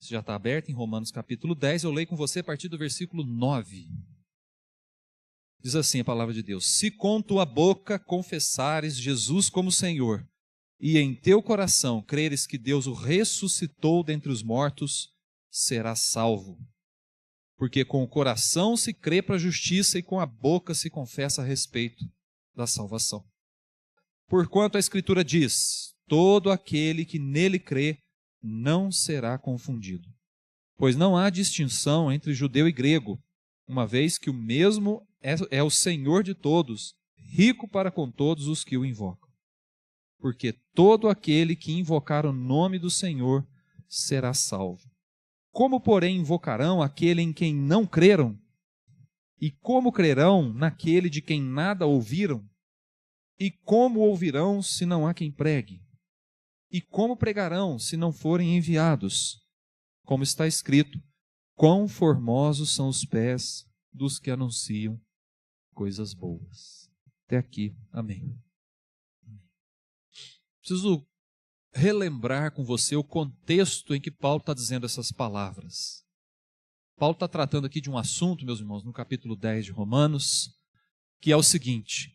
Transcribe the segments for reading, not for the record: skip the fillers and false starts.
Você já está aberto em Romanos capítulo 10, eu leio com você a partir do versículo 9. Diz assim a palavra de Deus: se com tua boca confessares Jesus como Senhor, e em teu coração creres que Deus o ressuscitou dentre os mortos, serás salvo. Porque com o coração se crê para a justiça e com a boca se confessa a respeito da salvação. Porquanto a Escritura diz: todo aquele que nele crê não será confundido. Pois não há distinção entre judeu e grego, uma vez que o mesmo é o Senhor de todos, rico para com todos os que o invocam. Porque todo aquele que invocar o nome do Senhor será salvo. Como, porém, invocarão aquele em quem não creram? E como crerão naquele de quem nada ouviram? E como ouvirão se não há quem pregue? E como pregarão se não forem enviados? Como está escrito: quão formosos são os pés dos que anunciam coisas boas. Até aqui, amém. Preciso relembrar com você o contexto em que Paulo está dizendo essas palavras. Paulo está tratando aqui de um assunto, meus irmãos, no capítulo 10 de Romanos, que é o seguinte: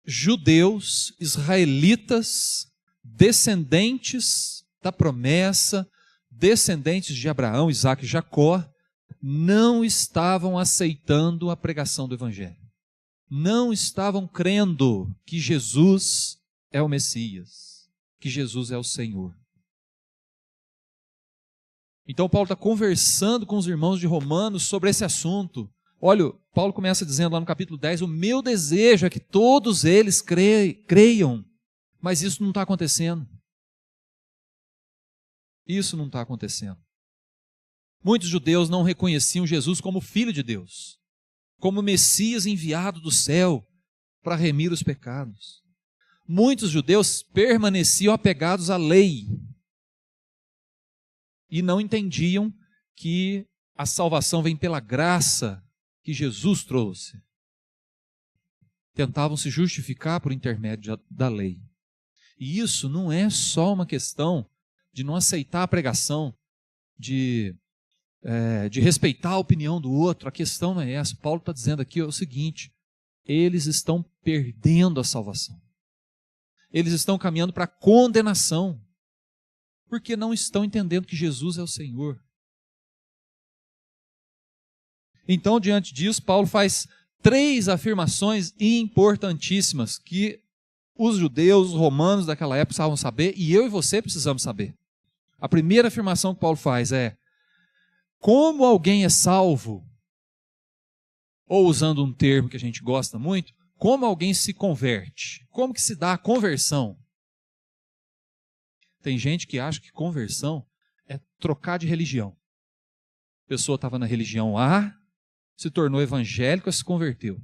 judeus, israelitas, descendentes da promessa, descendentes de Abraão, Isaque e Jacó, não estavam aceitando a pregação do Evangelho. Não estavam crendo que Jesus é o Messias, que Jesus é o Senhor. Então Paulo está conversando com os irmãos de Romanos sobre esse assunto. Olha, Paulo começa dizendo lá no capítulo 10, o meu desejo é que todos eles creiam, mas isso não está acontecendo. Isso não está acontecendo. Muitos judeus não reconheciam Jesus como Filho de Deus, como Messias enviado do céu para remir os pecados. Muitos judeus permaneciam apegados à lei e não entendiam que a salvação vem pela graça que Jesus trouxe. Tentavam se justificar por intermédio da lei. E isso não é só uma questão de não aceitar a pregação, de respeitar a opinião do outro. A questão não é essa. Paulo está dizendo aqui o seguinte: eles estão perdendo a salvação. Eles estão caminhando para a condenação, porque não estão entendendo que Jesus é o Senhor. Então, diante disso, Paulo faz 3 afirmações importantíssimas que os judeus, os romanos daquela época precisavam saber, e eu e você precisamos saber. A primeira afirmação que Paulo faz é: como alguém é salvo, ou usando um termo que a gente gosta muito, como alguém se converte? Como que se dá a conversão? Tem gente que acha que conversão é trocar de religião. A pessoa estava na religião A, se tornou evangélica e se converteu.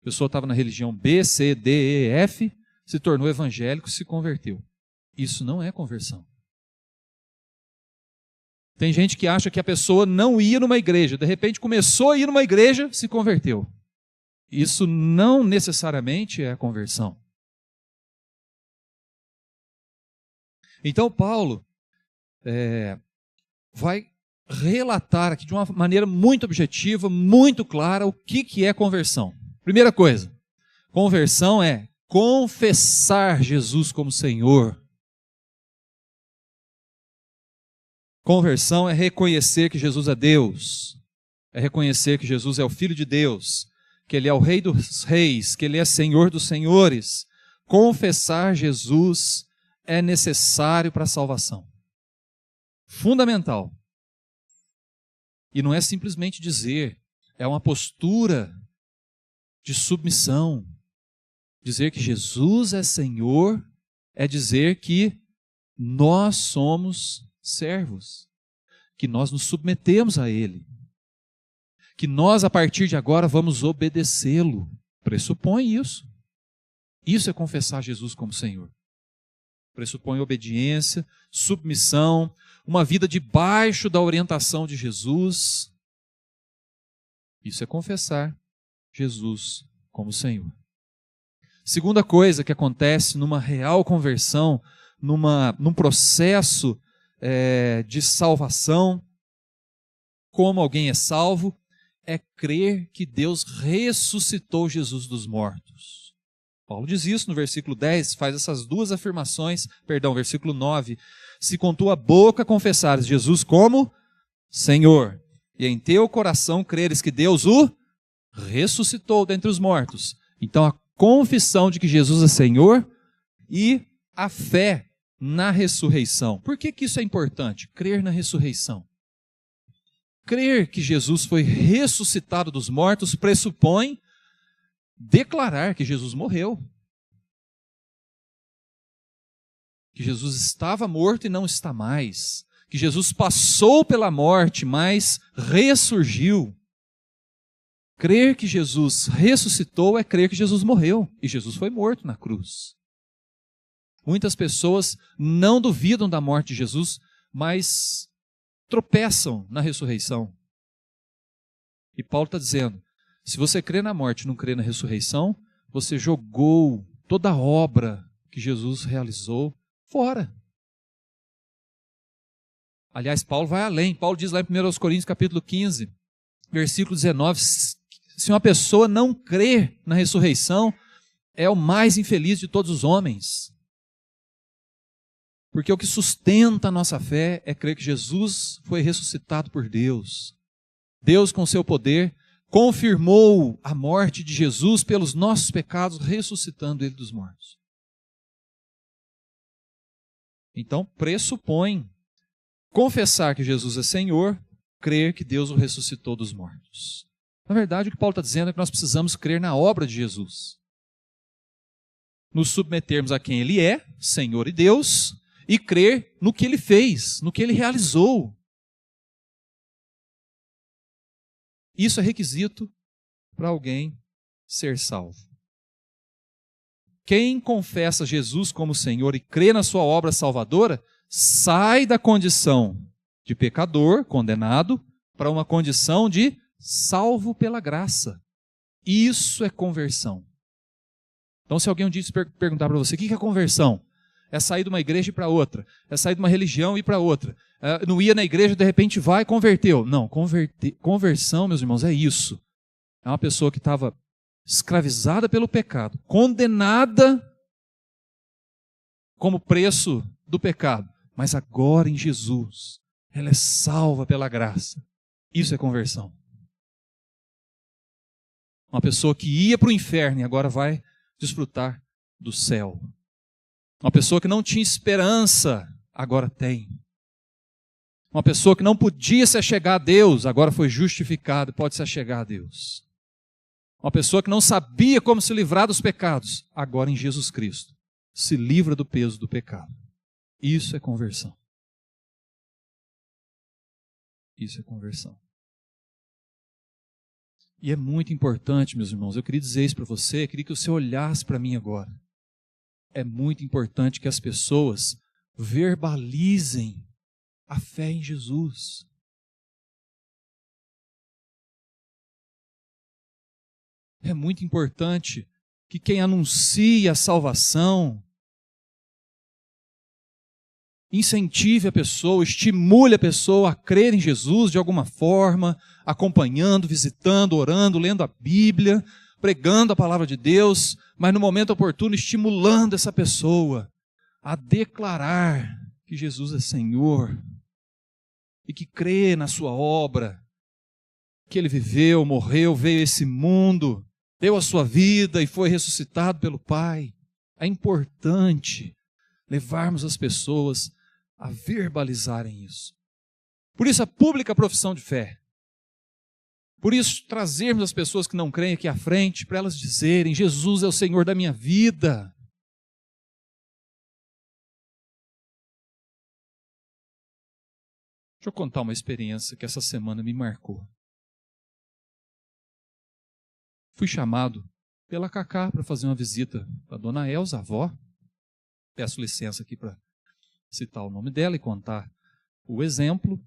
A pessoa estava na religião B, C, D, E, F, se tornou evangélico e se converteu. Isso não é conversão. Tem gente que acha que a pessoa não ia numa igreja, de repente começou a ir numa igreja, se converteu. Isso não necessariamente é conversão. Então Paulo vai relatar aqui de uma maneira muito objetiva, muito clara, o que é conversão. Primeira coisa, conversão é confessar Jesus como Senhor. Conversão é reconhecer que Jesus é Deus, é reconhecer que Jesus é o Filho de Deus, que Ele é o Rei dos Reis, que Ele é Senhor dos Senhores. Confessar Jesus é necessário para a salvação. Fundamental. E não é simplesmente dizer, é uma postura de submissão. Dizer que Jesus é Senhor é dizer que nós somos servos, que nós nos submetemos a Ele, que nós a partir de agora vamos obedecê-lo. Pressupõe isso. Isso é confessar Jesus como Senhor. Pressupõe obediência, submissão, uma vida debaixo da orientação de Jesus. Isso é confessar Jesus como Senhor. Segunda coisa que acontece numa real conversão, num processo de salvação, como alguém é salvo, é crer que Deus ressuscitou Jesus dos mortos. Paulo diz isso no versículo 10, faz essas duas afirmações, versículo 9. Se com tua boca confessares Jesus como Senhor, e em teu coração creres que Deus o ressuscitou dentre os mortos. Então a confissão de que Jesus é Senhor e a fé na ressurreição. Por que isso é importante? Crer na ressurreição. Crer que Jesus foi ressuscitado dos mortos pressupõe declarar que Jesus morreu. Que Jesus estava morto e não está mais. Que Jesus passou pela morte, mas ressurgiu. Crer que Jesus ressuscitou é crer que Jesus morreu. E Jesus foi morto na cruz. Muitas pessoas não duvidam da morte de Jesus, mas tropeçam na ressurreição. E Paulo está dizendo, se você crê na morte e não crê na ressurreição, você jogou toda a obra que Jesus realizou fora. Aliás, Paulo vai além. Paulo diz lá em 1 Coríntios capítulo 15, versículo 19, se uma pessoa não crer na ressurreição, é o mais infeliz de todos os homens. Porque o que sustenta a nossa fé é crer que Jesus foi ressuscitado por Deus. Deus, com seu poder, confirmou a morte de Jesus pelos nossos pecados, ressuscitando ele dos mortos. Então, pressupõe confessar que Jesus é Senhor, crer que Deus o ressuscitou dos mortos. Na verdade, o que Paulo está dizendo é que nós precisamos crer na obra de Jesus. Nos submetermos a quem Ele é, Senhor e Deus, e crer no que Ele fez, no que Ele realizou. Isso é requisito para alguém ser salvo. Quem confessa Jesus como Senhor e crê na sua obra salvadora, sai da condição de pecador, condenado, para uma condição de salvo pela graça. Isso é conversão. Então, se alguém um dia perguntar para você, o que é conversão? É sair de uma igreja e ir para outra. É sair de uma religião e ir para outra. Não ia na igreja, de repente vai e converteu. Não, conversão, meus irmãos, é isso. É uma pessoa que estava escravizada pelo pecado, condenada como preço do pecado. Mas agora em Jesus, ela é salva pela graça. Isso é conversão. Uma pessoa que ia para o inferno e agora vai desfrutar do céu. Uma pessoa que não tinha esperança, agora tem. Uma pessoa que não podia se achegar a Deus, agora foi justificada e pode se achegar a Deus. Uma pessoa que não sabia como se livrar dos pecados, agora em Jesus Cristo, se livra do peso do pecado. Isso é conversão. Isso é conversão. E é muito importante, meus irmãos, eu queria dizer isso para você, eu queria que você olhasse para mim agora. É muito importante que as pessoas verbalizem a fé em Jesus. É muito importante que quem anuncia a salvação incentive a pessoa, estimule a pessoa a crer em Jesus de alguma forma, acompanhando, visitando, orando, lendo a Bíblia, pregando a palavra de Deus, mas no momento oportuno estimulando essa pessoa a declarar que Jesus é Senhor e que crê na sua obra, que Ele viveu, morreu, veio a esse mundo, deu a sua vida e foi ressuscitado pelo Pai. É importante levarmos as pessoas a verbalizarem isso. Por isso a pública profissão de fé. Por isso trazermos as pessoas que não creem aqui à frente, para elas dizerem, Jesus é o Senhor da minha vida. Deixa eu contar uma experiência que essa semana me marcou. Fui chamado pela Cacá para fazer uma visita para a dona Elza, a avó. Peço licença aqui para citar o nome dela e contar o exemplo.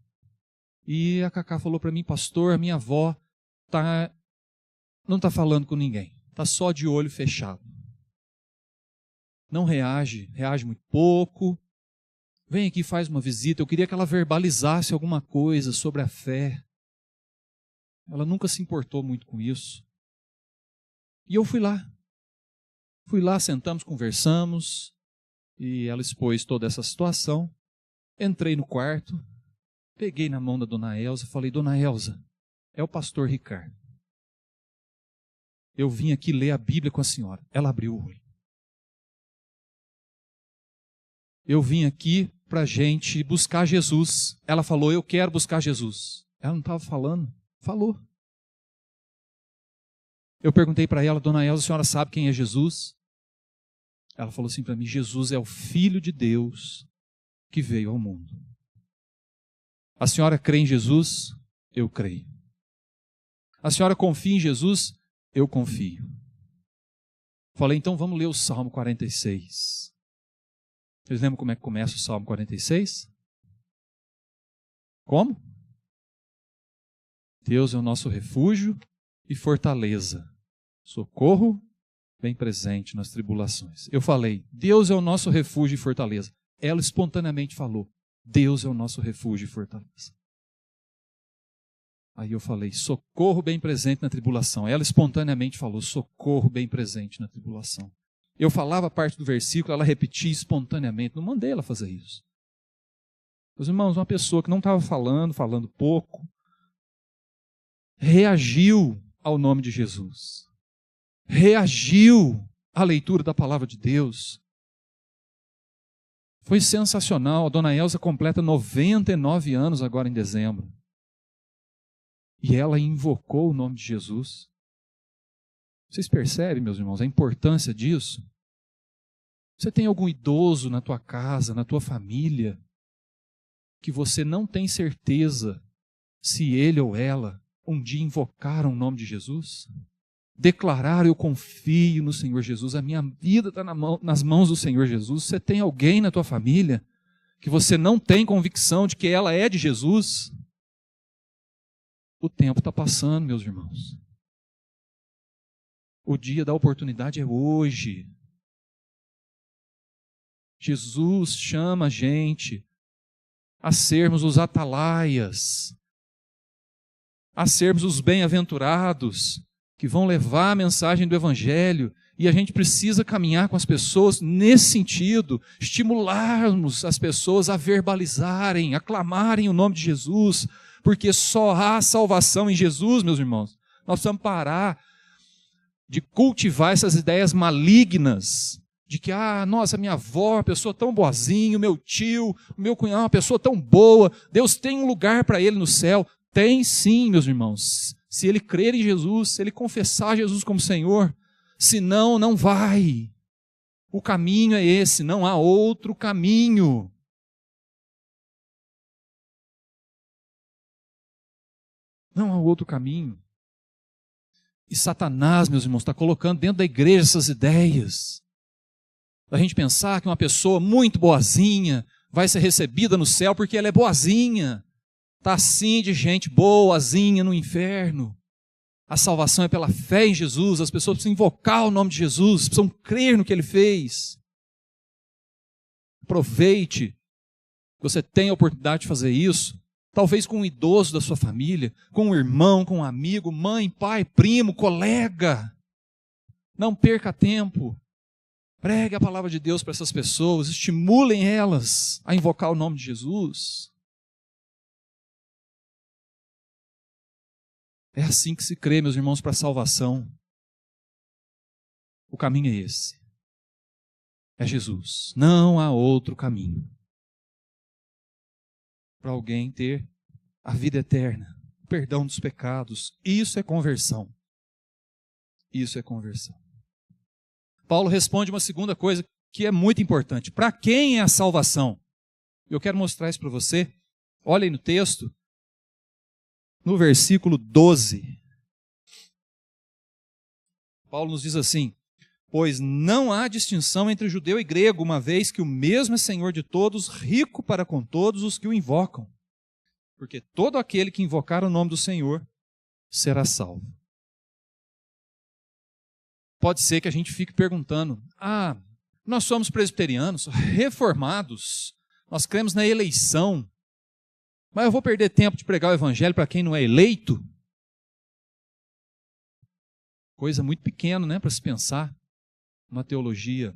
E a Cacá falou para mim, pastor, a minha avó não está falando com ninguém, está só de olho fechado. Não reage muito pouco, Vem aqui, faz uma visita. Eu queria que ela verbalizasse alguma coisa sobre a fé. Ela nunca se importou muito com isso. E eu fui lá. Fui lá, sentamos, conversamos, e ela expôs toda essa situação. Entrei no quarto, peguei na mão da dona Elza e falei: Dona Elza, é o pastor Ricardo. Eu vim aqui ler a Bíblia com a senhora. Ela abriu o olho. Eu vim aqui para a gente buscar Jesus. Ela falou: eu quero buscar Jesus. Ela não estava falando? Falou. Eu perguntei para ela: Dona Elza, a senhora sabe quem é Jesus? Ela falou assim para mim: Jesus é o Filho de Deus que veio ao mundo. A senhora crê em Jesus? Eu creio. A senhora confia em Jesus? Eu confio. Falei: então vamos ler o Salmo 46. Vocês lembram como é que começa o Salmo 46? Como? Deus é o nosso refúgio e fortaleza, socorro bem presente nas tribulações. Eu falei: Deus é o nosso refúgio e fortaleza. Ela espontaneamente falou: Deus é o nosso refúgio e fortaleza. Aí eu falei: socorro bem presente na tribulação. Ela espontaneamente falou: socorro bem presente na tribulação. Eu falava parte do versículo, ela repetia espontaneamente. Não mandei ela fazer isso. Meus irmãos, uma pessoa que não estava falando pouco, reagiu ao nome de Jesus. Reagiu à leitura da palavra de Deus. Foi sensacional. A dona Elza completa 99 anos agora em dezembro. E ela invocou o nome de Jesus. Vocês percebem, meus irmãos, a importância disso? Você tem algum idoso na tua casa, na tua família, que você não tem certeza se ele ou ela um dia invocaram o nome de Jesus? Declararam: eu confio no Senhor Jesus, a minha vida está nas mãos do Senhor Jesus. Você tem alguém na tua família que você não tem convicção de que ela é de Jesus? O tempo está passando, meus irmãos. O dia da oportunidade é hoje. Jesus chama a gente a sermos os atalaias, a sermos os bem-aventurados que vão levar a mensagem do Evangelho, e a gente precisa caminhar com as pessoas nesse sentido, estimularmos as pessoas a verbalizarem, a clamarem o nome de Jesus, porque só há salvação em Jesus, meus irmãos. Nós precisamos parar de cultivar essas ideias malignas, de que, nossa, minha avó é uma pessoa tão boazinha, o meu tio, o meu cunhado é uma pessoa tão boa, Deus tem um lugar para ele no céu. Tem sim, meus irmãos. Se ele crer em Jesus, se ele confessar Jesus como Senhor, senão não vai. O caminho é esse, não há outro caminho. Não há outro caminho. E Satanás, meus irmãos, está colocando dentro da igreja essas ideias. Da gente pensar que uma pessoa muito boazinha vai ser recebida no céu porque ela é boazinha. Está assim de gente boazinha no inferno. A salvação é pela fé em Jesus. As pessoas precisam invocar o nome de Jesus, precisam crer no que Ele fez. Aproveite que você tem a oportunidade de fazer isso. Talvez com um idoso da sua família, com um irmão, com um amigo, mãe, pai, primo, colega. Não perca tempo. Pregue a palavra de Deus para essas pessoas, estimulem elas a invocar o nome de Jesus. É assim que se crê, meus irmãos, para a salvação. O caminho é esse. É Jesus. Não há outro caminho. Para alguém ter a vida eterna, o perdão dos pecados. Isso é conversão. Isso é conversão. Paulo responde uma segunda coisa que é muito importante. Para quem é a salvação? Eu quero mostrar isso para você. Olhem no texto, no versículo 12. Paulo nos diz assim: pois não há distinção entre judeu e grego, uma vez que o mesmo é Senhor de todos, rico para com todos os que o invocam. Porque todo aquele que invocar o nome do Senhor será salvo. Pode ser que a gente fique perguntando: nós somos presbiterianos, reformados, nós cremos na eleição. Mas eu vou perder tempo de pregar o evangelho para quem não é eleito? Coisa muito pequena, né, para se pensar. Uma teologia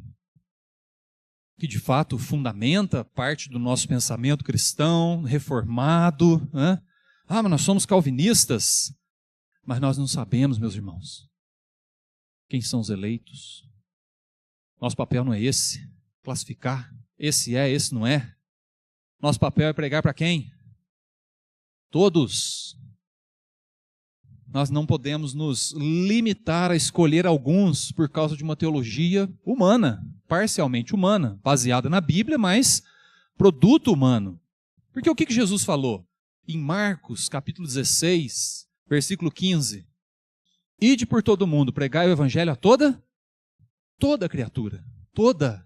que de fato fundamenta parte do nosso pensamento cristão, reformado. Né? Mas nós somos calvinistas. Mas nós não sabemos, meus irmãos, quem são os eleitos. Nosso papel não é esse, classificar. Esse é, esse não é. Nosso papel é pregar para quem? Todos. Nós não podemos nos limitar a escolher alguns por causa de uma teologia humana, parcialmente humana, baseada na Bíblia, mas produto humano. Porque o que Jesus falou? Em Marcos, capítulo 16, versículo 15. Ide por todo mundo, pregai o evangelho a toda criatura. Toda.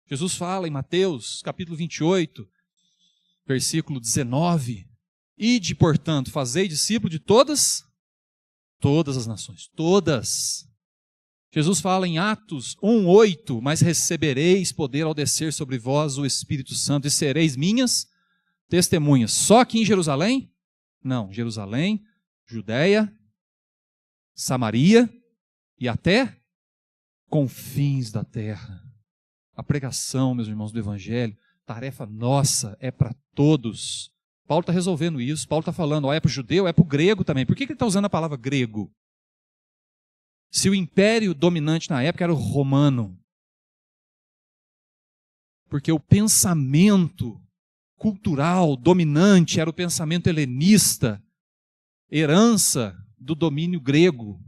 Jesus fala em Mateus, capítulo 28, versículo 19. Ide, portanto, fazei discípulo de todas as nações. Todas. Jesus fala em Atos 1:8, mas recebereis poder ao descer sobre vós o Espírito Santo e sereis minhas testemunhas. Só aqui em Jerusalém? Não, Jerusalém, Judeia, Samaria e até confins da terra. A pregação, meus irmãos, do Evangelho, tarefa nossa, é para todos. Paulo está resolvendo isso. Paulo está falando, é para o judeu, é para o grego também. Por que ele está usando a palavra grego? Se o império dominante na época era o romano. Porque o pensamento cultural dominante era o pensamento helenista, herança do domínio grego.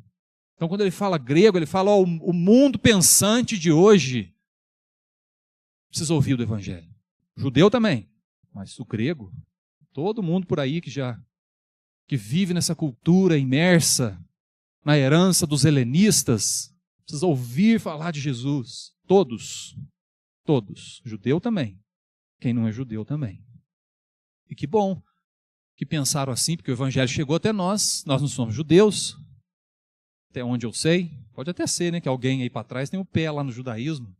Então, quando ele fala grego, ele fala, o mundo pensante de hoje precisa ouvir do Evangelho. O judeu também, mas o grego, todo mundo por aí que vive nessa cultura imersa na herança dos helenistas, precisa ouvir falar de Jesus. Todos. Judeu também. Quem não é judeu também. E que bom que pensaram assim, porque o Evangelho chegou até nós não somos judeus, até onde eu sei. Pode até ser, né, que alguém aí para trás tem o pé lá no judaísmo.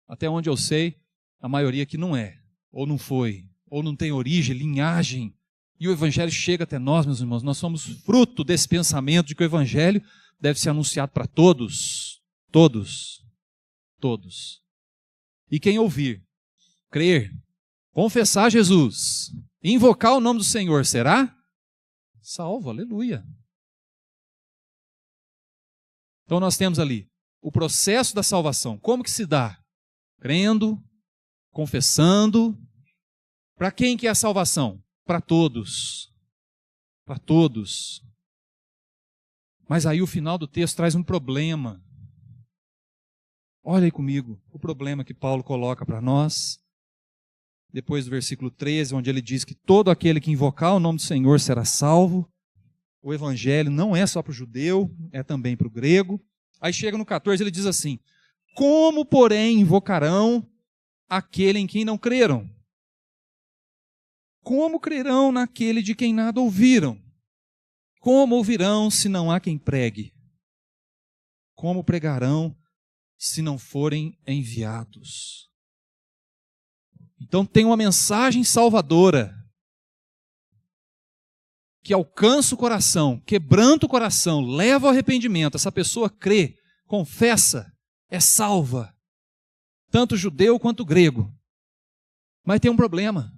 Até onde eu sei, a maioria aqui não é, ou não foi, ou não tem origem, linhagem. E o Evangelho chega até nós, meus irmãos. Nós somos fruto desse pensamento de que o Evangelho deve ser anunciado para todos. Todos. E quem ouvir, crer, confessar Jesus, invocar o nome do Senhor, será salvo. Aleluia. Então nós temos ali o processo da salvação. Como que se dá? Crendo, confessando. Para quem que é a salvação? Para todos. Para todos. Mas aí o final do texto traz um problema. Olha aí comigo o problema que Paulo coloca para nós. Depois do versículo 13, onde ele diz que todo aquele que invocar o nome do Senhor será salvo. O evangelho não é só para o judeu, é também para o grego. Aí chega no 14, ele diz assim: como, porém, invocarão aquele em quem não creram? Como crerão naquele de quem nada ouviram? Como ouvirão se não há quem pregue? Como pregarão se não forem enviados? Então tem uma mensagem salvadora que alcança o coração, quebranta o coração, leva ao arrependimento. Essa pessoa crê, confessa, é salva. Tanto judeu quanto grego. Mas tem um problema.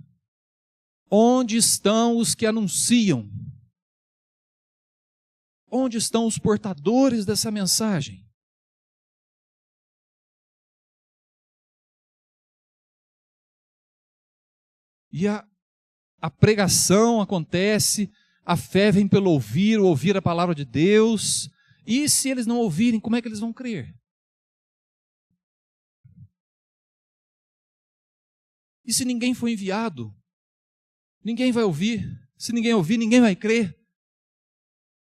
Onde estão os que anunciam? Onde estão os portadores dessa mensagem? E a pregação acontece, a fé vem pelo ouvir a palavra de Deus. E se eles não ouvirem, como é que eles vão crer? E se ninguém for enviado? Ninguém vai ouvir. Se ninguém ouvir, ninguém vai crer.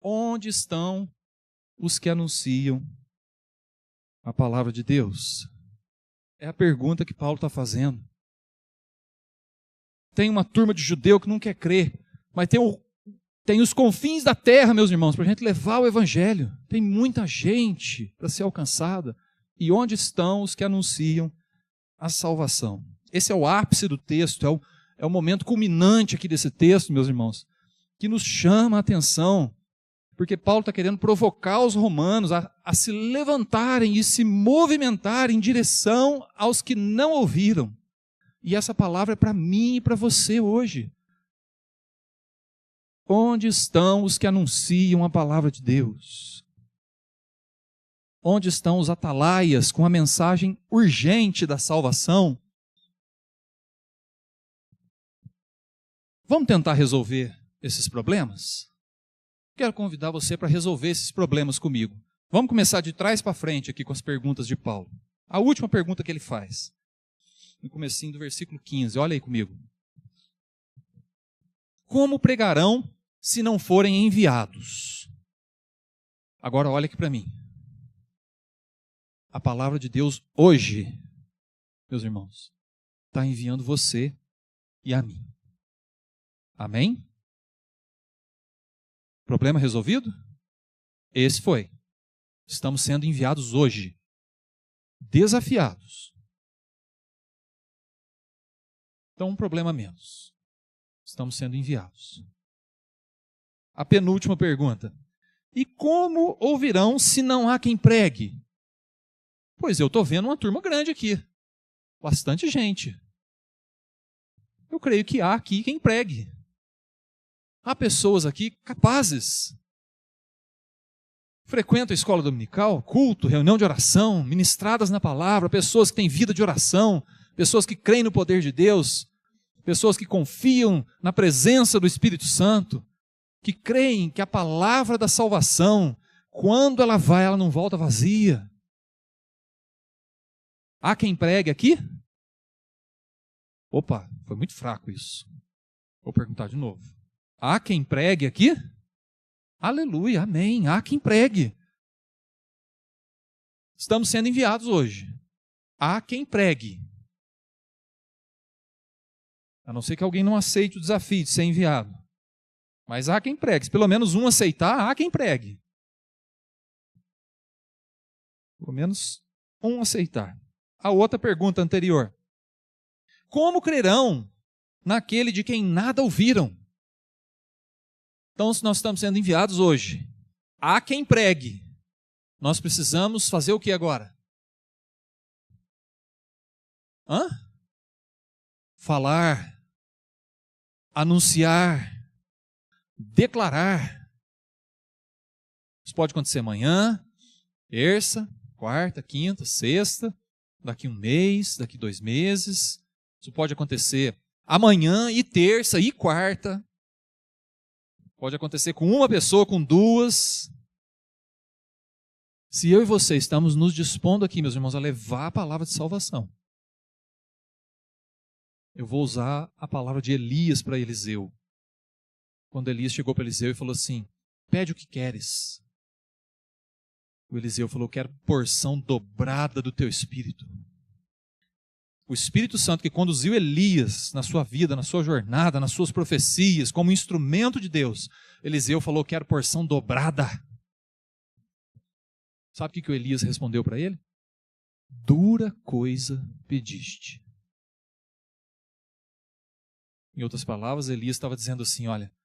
Onde estão os que anunciam a palavra de Deus? É a pergunta que Paulo está fazendo. Tem uma turma de judeu que não quer crer, mas tem os confins da terra, meus irmãos, para a gente levar o evangelho. Tem muita gente para ser alcançada. E onde estão os que anunciam a salvação. Esse é o ápice do texto, é o momento culminante aqui desse texto, meus irmãos, que nos chama a atenção, porque Paulo está querendo provocar os romanos a se levantarem e se movimentarem em direção aos que não ouviram. E essa palavra é para mim e para você hoje. Onde estão os que anunciam a palavra de Deus? Onde estão os atalaias com a mensagem urgente da salvação? Vamos tentar resolver esses problemas? Quero convidar você para resolver esses problemas comigo. Vamos começar de trás para frente aqui com as perguntas de Paulo. A última pergunta que ele faz, no comecinho do versículo 15, olha aí comigo. Como pregarão se não forem enviados? Agora olha aqui para mim. A palavra de Deus hoje, meus irmãos, está enviando você e a mim. Amém? Problema resolvido? Esse foi. Estamos sendo enviados hoje. Desafiados. Então, um problema menos. Estamos sendo enviados. A penúltima pergunta. E como ouvirão se não há quem pregue? Pois eu estou vendo uma turma grande aqui. Bastante gente. Eu creio que há aqui quem pregue. Há pessoas aqui capazes. Frequentam a escola dominical, culto, reunião de oração, ministradas na palavra, pessoas que têm vida de oração, pessoas que creem no poder de Deus, pessoas que confiam na presença do Espírito Santo, que creem que a palavra da salvação, quando ela vai, ela não volta vazia. Há quem pregue aqui? Opa, foi muito fraco isso. Vou perguntar de novo. Há quem pregue aqui? Aleluia, amém. Há quem pregue. Estamos sendo enviados hoje. Há quem pregue. A não ser que alguém não aceite o desafio de ser enviado. Mas há quem pregue. Se pelo menos um aceitar, há quem pregue. Pelo menos um aceitar. A outra pergunta anterior. Como crerão naquele de quem nada ouviram? Então, se nós estamos sendo enviados hoje, há quem pregue. Nós precisamos fazer o que agora? Falar, anunciar, declarar. Isso pode acontecer amanhã, terça, quarta, quinta, sexta, daqui 1 mês, daqui 2 meses. Isso pode acontecer amanhã e terça e quarta. Pode acontecer com uma pessoa, com 2. Se eu e você estamos nos dispondo aqui, meus irmãos, a levar a palavra de salvação, eu vou usar a palavra de Elias para Eliseu. Quando Elias chegou para Eliseu e falou assim, pede o que queres. O Eliseu falou, quero porção dobrada do teu Espírito. O Espírito Santo que conduziu Elias na sua vida, na sua jornada, nas suas profecias, como instrumento de Deus. Eliseu falou, quero porção dobrada. Sabe o que o Elias respondeu para ele? Dura coisa pediste. Em outras palavras, Elias estava dizendo assim, olha,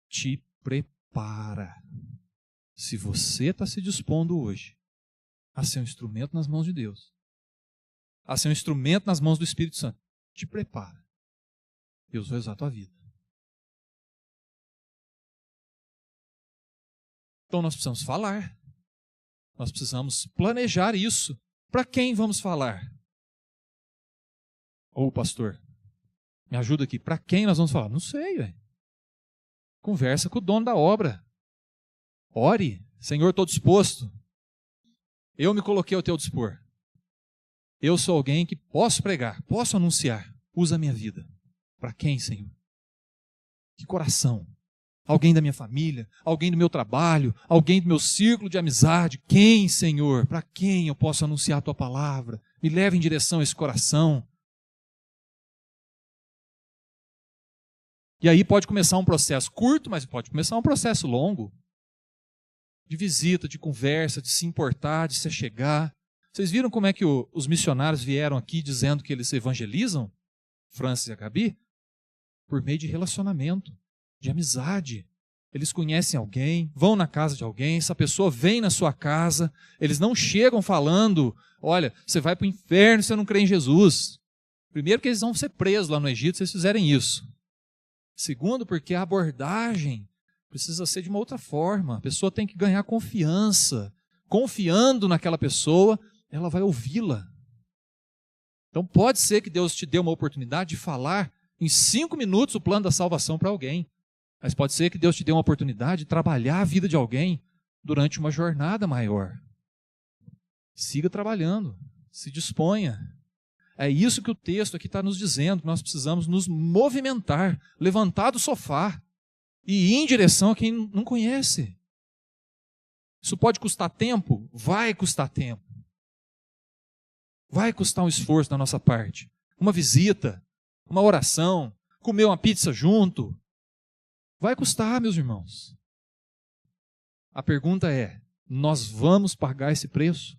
te prepara. Se você está se dispondo hoje a ser um instrumento nas mãos de Deus, a ser um instrumento nas mãos do Espírito Santo, te prepara. Deus vai usar a tua vida. Então nós precisamos falar. Nós precisamos planejar isso. Para quem vamos falar? Ô pastor, me ajuda aqui. Para quem nós vamos falar? Não sei, velho. Conversa com o dono da obra. Ore. Senhor, estou disposto. Eu me coloquei ao teu dispor. Eu sou alguém que posso pregar, posso anunciar. Usa a minha vida. Para quem, Senhor? Que coração? Alguém da minha família? Alguém do meu trabalho? Alguém do meu círculo de amizade? Quem, Senhor? Para quem eu posso anunciar a tua palavra? Me leve em direção a esse coração. E aí pode começar um processo curto, mas pode começar um processo longo. De visita, de conversa, de se importar, de se achegar. Vocês viram como é que os missionários vieram aqui dizendo que eles evangelizam? Francis e a Gabi? Por meio de relacionamento, de amizade. Eles conhecem alguém, vão na casa de alguém, essa pessoa vem na sua casa, eles não chegam falando, olha, você vai para o inferno se você não crê em Jesus. Primeiro, que eles vão ser presos lá no Egito se eles fizerem isso. Segundo, porque a abordagem precisa ser de uma outra forma. A pessoa tem que ganhar confiança. Confiando naquela pessoa, ela vai ouvi-la. Então pode ser que Deus te dê uma oportunidade de falar em 5 minutos o plano da salvação para alguém. Mas pode ser que Deus te dê uma oportunidade de trabalhar a vida de alguém durante uma jornada maior. Siga trabalhando, se disponha. É isso que o texto aqui está nos dizendo, que nós precisamos nos movimentar, levantar do sofá e ir em direção a quem não conhece. Isso pode custar tempo? Vai custar tempo. Vai custar um esforço da nossa parte. Uma visita, uma oração, comer uma pizza junto. Vai custar, meus irmãos. A pergunta é, nós vamos pagar esse preço?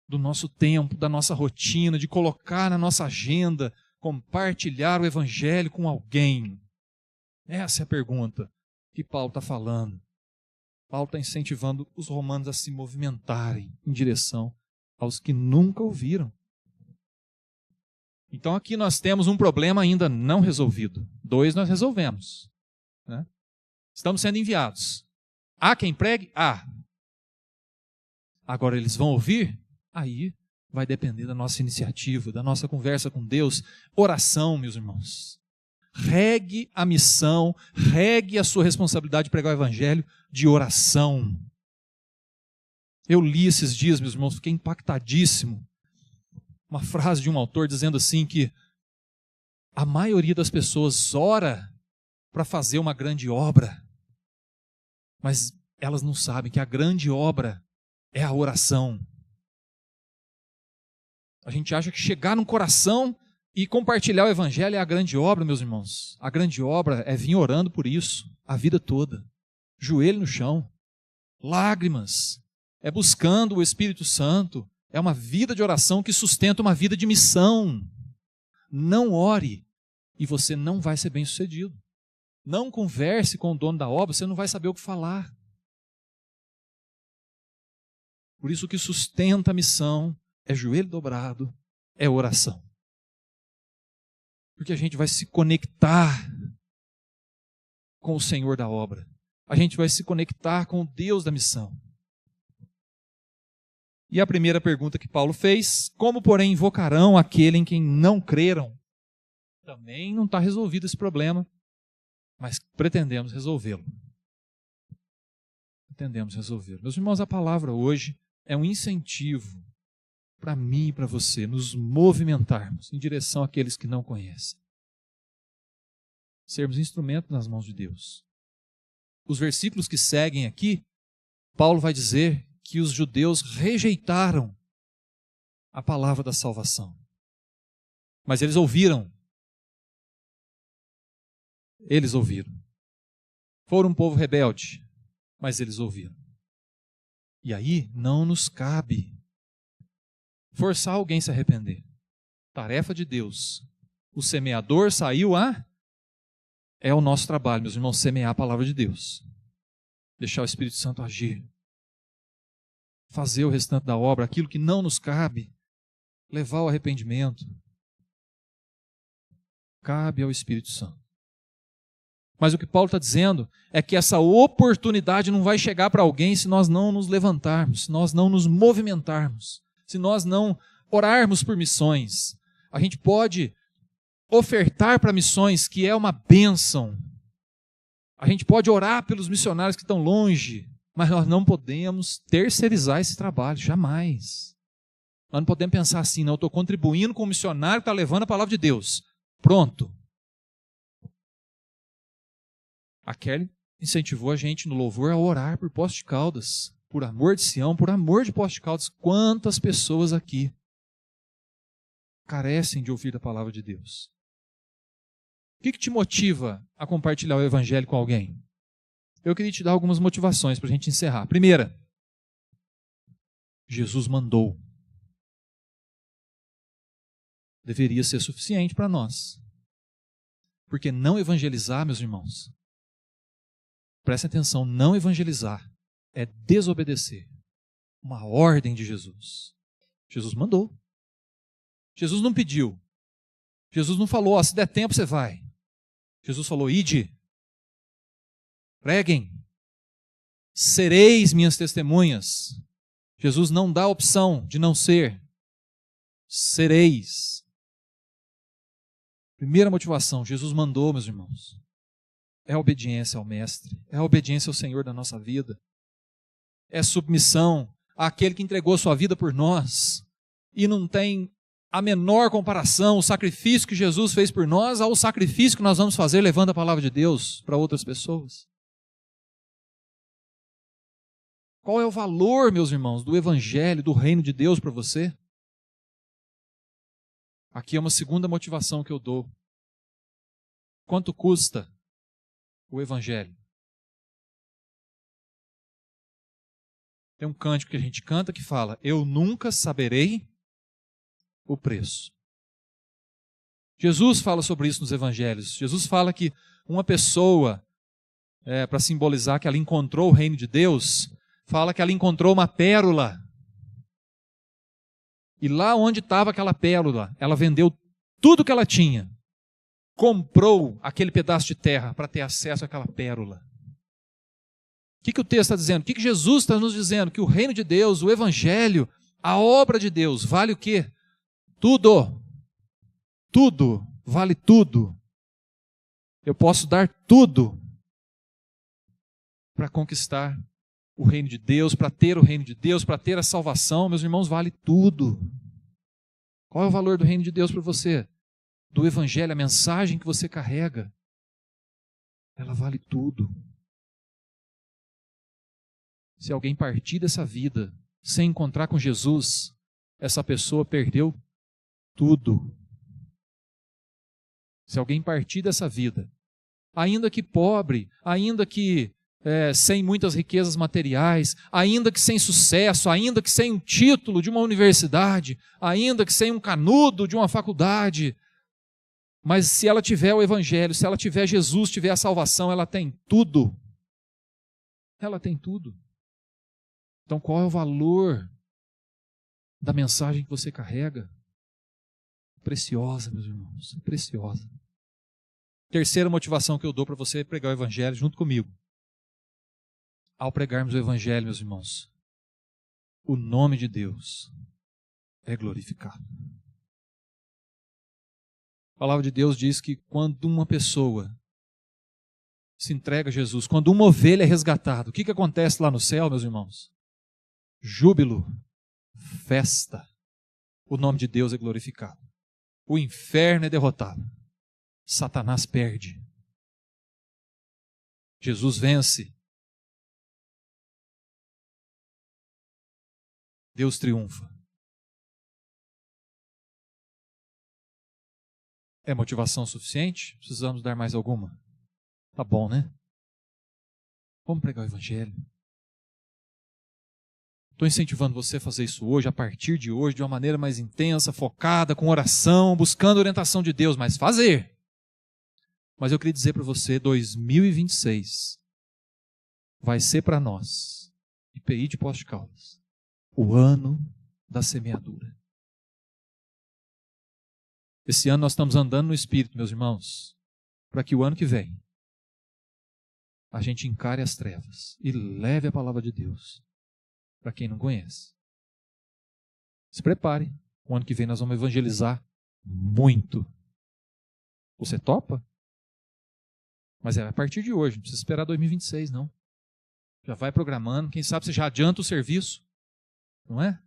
Do nosso tempo, da nossa rotina, de colocar na nossa agenda, compartilhar o evangelho com alguém? Essa é a pergunta que Paulo está falando. Paulo está incentivando os romanos a se movimentarem em direção aos que nunca ouviram. Então aqui nós temos um problema ainda não resolvido. 2 nós resolvemos, né? Estamos sendo enviados. Há quem pregue? Há. Agora eles vão ouvir? Aí vai depender da nossa iniciativa, da nossa conversa com Deus. Oração, meus irmãos. Regue a missão, regue a sua responsabilidade de pregar o evangelho de oração. Eu li esses dias, meus irmãos, fiquei impactadíssimo. Uma frase de um autor dizendo assim que a maioria das pessoas ora para fazer uma grande obra, mas elas não sabem que a grande obra é a oração. A gente acha que chegar no coração e compartilhar o evangelho é a grande obra, meus irmãos. A grande obra é vir orando por isso a vida toda. Joelho no chão, lágrimas, é buscando o Espírito Santo. É uma vida de oração que sustenta uma vida de missão. Não ore e você não vai ser bem-sucedido. Não converse com o dono da obra, você não vai saber o que falar. Por isso o que sustenta a missão é joelho dobrado, é oração. Porque a gente vai se conectar com o Senhor da obra. A gente vai se conectar com o Deus da missão. E a primeira pergunta que Paulo fez, como porém invocarão aquele em quem não creram? Também não está resolvido esse problema, mas pretendemos resolvê-lo. Pretendemos resolvê-lo. Meus irmãos, a palavra hoje é um incentivo para mim e para você nos movimentarmos em direção àqueles que não conhecem. Sermos instrumentos nas mãos de Deus. Os versículos que seguem aqui, Paulo vai dizer que os judeus rejeitaram a palavra da salvação. Mas eles ouviram. Eles ouviram. Foram um povo rebelde, mas eles ouviram. E aí não nos cabe forçar alguém a se arrepender. Tarefa de Deus. O semeador saiu a... É o nosso trabalho, meus irmãos, semear a palavra de Deus. Deixar o Espírito Santo agir. Fazer o restante da obra, aquilo que não nos cabe, levar ao arrependimento. Cabe ao Espírito Santo. Mas o que Paulo está dizendo é que essa oportunidade não vai chegar para alguém se nós não nos levantarmos, se nós não nos movimentarmos, se nós não orarmos por missões. A gente pode ofertar para missões, que é uma bênção. A gente pode orar pelos missionários que estão longe, mas nós não podemos terceirizar esse trabalho, jamais. Nós não podemos pensar assim, não, eu estou contribuindo com o missionário que está levando a palavra de Deus. Pronto. A Kelly incentivou a gente no louvor a orar por Poços de Caldas, por amor de Sião, por amor de Poços de Caldas. Quantas pessoas aqui carecem de ouvir a palavra de Deus? O que te motiva a compartilhar o evangelho com alguém? Eu queria te dar algumas motivações para a gente encerrar. Primeira, Jesus mandou. Deveria ser suficiente para nós. Porque não evangelizar, meus irmãos, prestem atenção, não evangelizar é desobedecer uma ordem de Jesus. Jesus mandou. Jesus não pediu. Jesus não falou, se der tempo você vai. Jesus falou, ide, preguem, sereis minhas testemunhas. Jesus não dá opção de não ser. Sereis. Primeira motivação, Jesus mandou, meus irmãos. É a obediência ao Mestre, é a obediência ao Senhor da nossa vida. É submissão àquele que entregou sua vida por nós. E não tem a menor comparação o sacrifício que Jesus fez por nós ao sacrifício que nós vamos fazer levando a palavra de Deus para outras pessoas. Qual é o valor, meus irmãos, do Evangelho, do reino de Deus para você? Aqui é uma segunda motivação que eu dou. Quanto custa o Evangelho? Tem um cântico que a gente canta que fala, eu nunca saberei o preço. Jesus fala sobre isso nos Evangelhos. Jesus fala que uma pessoa, para simbolizar que ela encontrou o reino de Deus, fala que ela encontrou uma pérola. E lá onde estava aquela pérola, ela vendeu tudo que ela tinha. Comprou aquele pedaço de terra para ter acesso àquela pérola. O que o texto está dizendo? O que Jesus está nos dizendo? Que o reino de Deus, o Evangelho, a obra de Deus, vale o quê? Tudo. Tudo. Vale tudo. Eu posso dar tudo para conquistar o reino de Deus, para ter o reino de Deus, para ter a salvação. Meus irmãos, vale tudo. Qual é o valor do reino de Deus para você? Do Evangelho, a mensagem que você carrega. Ela vale tudo. Se alguém partir dessa vida sem encontrar com Jesus, essa pessoa perdeu tudo. Se alguém partir dessa vida, ainda que pobre, ainda que sem muitas riquezas materiais, ainda que sem sucesso, ainda que sem um título de uma universidade, ainda que sem um canudo de uma faculdade, mas se ela tiver o Evangelho, se ela tiver Jesus, tiver a salvação, ela tem tudo. Ela tem tudo. Então qual é o valor da mensagem que você carrega? Preciosa, meus irmãos, preciosa. Terceira motivação que eu dou para você pregar o Evangelho junto comigo. Ao pregarmos o Evangelho, meus irmãos, o nome de Deus é glorificado. A palavra de Deus diz que quando uma pessoa se entrega a Jesus, quando uma ovelha é resgatada, o que acontece lá no céu, meus irmãos? Júbilo, festa. O nome de Deus é glorificado. O inferno é derrotado. Satanás perde. Jesus vence. Deus triunfa. É motivação suficiente? Precisamos dar mais alguma? Tá bom, né? Vamos pregar o Evangelho. Estou incentivando você a fazer isso hoje, a partir de hoje, de uma maneira mais intensa, focada, com oração, buscando a orientação de Deus, mas fazer. Mas eu queria dizer para você, 2026 vai ser para nós, IPI de Poços de Caldas, o ano da semeadura. Esse ano nós estamos andando no Espírito, meus irmãos, para que o ano que vem a gente encare as trevas e leve a palavra de Deus para quem não conhece. Se prepare, o ano que vem nós vamos evangelizar muito. Você topa? Mas é a partir de hoje, não precisa esperar 2026 não. Já vai programando, quem sabe você já adianta o serviço. Não é?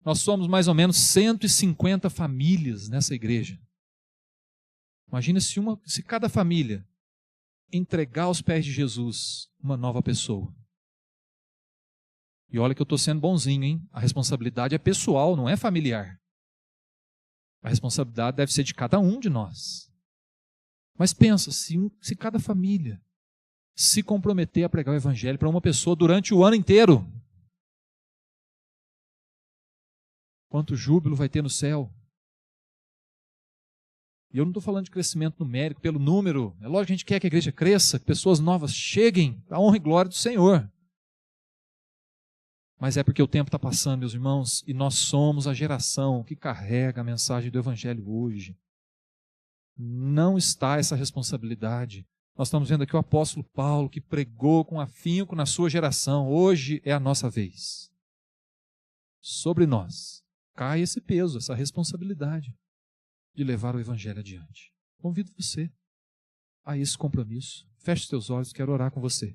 Nós somos mais ou menos 150 famílias nessa igreja. Imagina se cada família entregar aos pés de Jesus uma nova pessoa. E olha que eu estou sendo bonzinho, hein? A responsabilidade é pessoal, não é familiar. A responsabilidade deve ser de cada um de nós. Mas pensa, se cada família se comprometer a pregar o Evangelho para uma pessoa durante o ano inteiro, Quanto júbilo vai ter no céu. E eu não estou falando de crescimento numérico, pelo número. É lógico que a gente quer que a igreja cresça, que pessoas novas cheguem à honra e glória do Senhor. Mas é porque o tempo está passando, meus irmãos, e nós somos a geração que carrega a mensagem do Evangelho hoje. Não está essa responsabilidade. Nós estamos vendo aqui o apóstolo Paulo, que pregou com afinco na sua geração. Hoje é a nossa vez. Sobre nós cai esse peso, essa responsabilidade de levar o Evangelho adiante. Convido você a esse compromisso. Feche os teus olhos, quero orar com você.